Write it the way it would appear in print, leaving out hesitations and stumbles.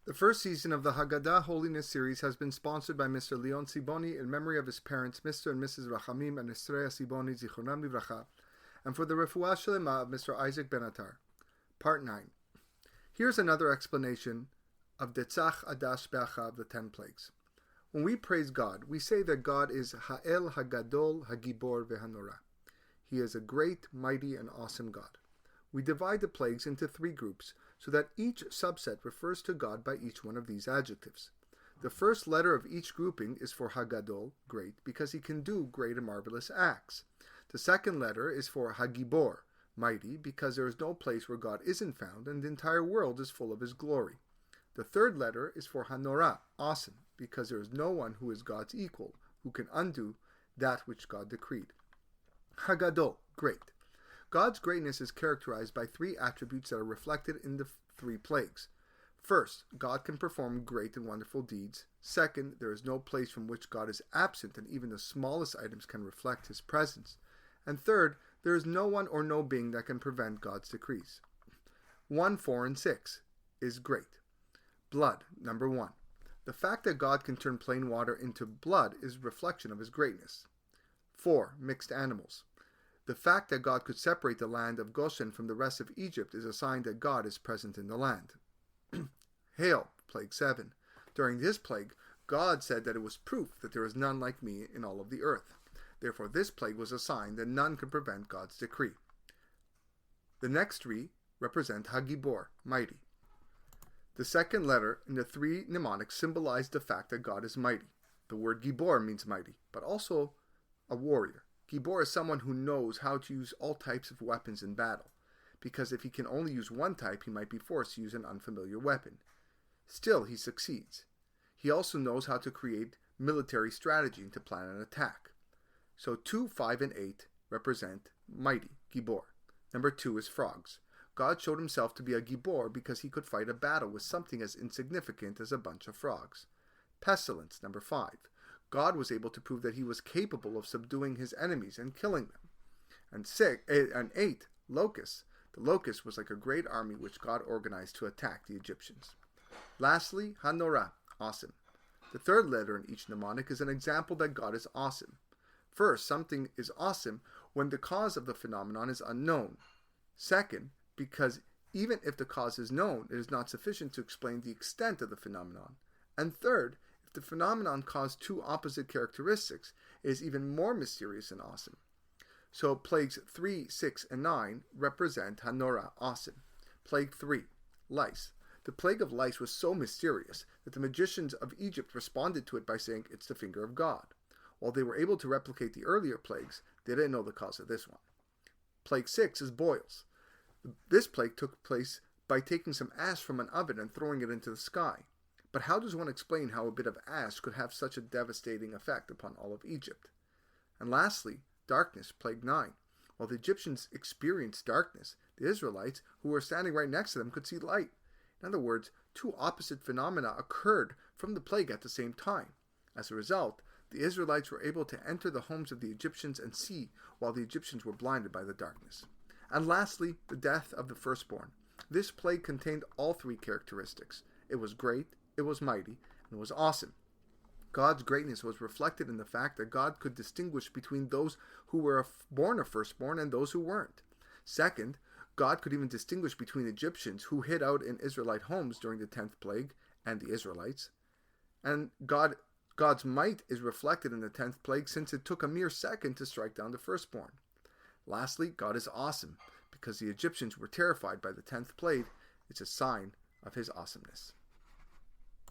The first season of the Hagada Holiness series has been sponsored by Mr. Leon Siboni in memory of his parents, Mr. and Mrs. Rachamim and Estreya Siboni Zichronam Livracha, and for the Refuah Shlema of Mr. Isaac Benatar. Part 9. Here's another explanation of Detzach Adash Be'achav, the 10 plagues. When we praise God, we say that God is Ha'el Hagadol Hagibor Vehanora. He is a great, mighty, and awesome God. We divide the plagues into 3 groups, so that each subset refers to God by each one of these adjectives. The first letter of each grouping is for Hagadol, great, because he can do great and marvelous acts. The second letter is for Hagibor, mighty, because there is no place where God isn't found and the entire world is full of his glory. The third letter is for Hanora, awesome, because there is no one who is God's equal, who can undo that which God decreed. Hagadol, great. God's greatness is characterized by 3 attributes that are reflected in the 3 plagues. First, God can perform great and wonderful deeds. Second, there is no place from which God is absent, and even the smallest items can reflect his presence. And third, there is no one or no being that can prevent God's decrees. 1, 4, and 6 is great. Blood, number 1. The fact that God can turn plain water into blood is a reflection of his greatness. 4, mixed animals. The fact that God could separate the land of Goshen from the rest of Egypt is a sign that God is present in the land. Hail, plague 7. During this plague, God said that it was proof that there is none like me in all of the earth. Therefore, this plague was a sign that none could prevent God's decree. The next 3 represent Hagibor, mighty. The second letter in the 3 mnemonics symbolized the fact that God is mighty. The word Gibor means mighty, but also a warrior. Gibor is someone who knows how to use all types of weapons in battle, because if he can only use one type, he might be forced to use an unfamiliar weapon. Still, he succeeds. He also knows how to create military strategy and to plan an attack. So 2, 5, and 8 represent mighty, Gibor. Number 2 is frogs. God showed himself to be a Gibor because he could fight a battle with something as insignificant as a bunch of frogs. Pestilence, number 5. God was able to prove that he was capable of subduing his enemies and killing them. And 8, locusts. The locust was like a great army which God organized to attack the Egyptians. Lastly, Hanora, awesome. The third letter in each mnemonic is an example that God is awesome. First, something is awesome when the cause of the phenomenon is unknown. Second, because even if the cause is known, it is not sufficient to explain the extent of the phenomenon. And third, if the phenomenon caused 2 opposite characteristics, it is even more mysterious and awesome. So plagues 3, 6, and 9 represent Hanora, awesome. Plague 3, lice. The plague of lice was so mysterious that the magicians of Egypt responded to it by saying it's the finger of God. While they were able to replicate the earlier plagues, they didn't know the cause of this one. Plague 6 is boils. This plague took place by taking some ash from an oven and throwing it into the sky. But how does one explain how a bit of ash could have such a devastating effect upon all of Egypt? And lastly, darkness, plague 9. While the Egyptians experienced darkness, the Israelites, who were standing right next to them, could see light. In other words, 2 opposite phenomena occurred from the plague at the same time. As a result, the Israelites were able to enter the homes of the Egyptians and see, while the Egyptians were blinded by the darkness. And lastly, the death of the firstborn. This plague contained all 3 characteristics. It was great, it was mighty, and it was awesome. God's greatness was reflected in the fact that God could distinguish between those who were born a firstborn and those who weren't. Second, God could even distinguish between Egyptians who hid out in Israelite homes during the 10th plague and the Israelites. And God's might is reflected in the 10th plague since it took a mere second to strike down the firstborn. Lastly, God is awesome because the Egyptians were terrified by the 10th plague. It's a sign of his awesomeness.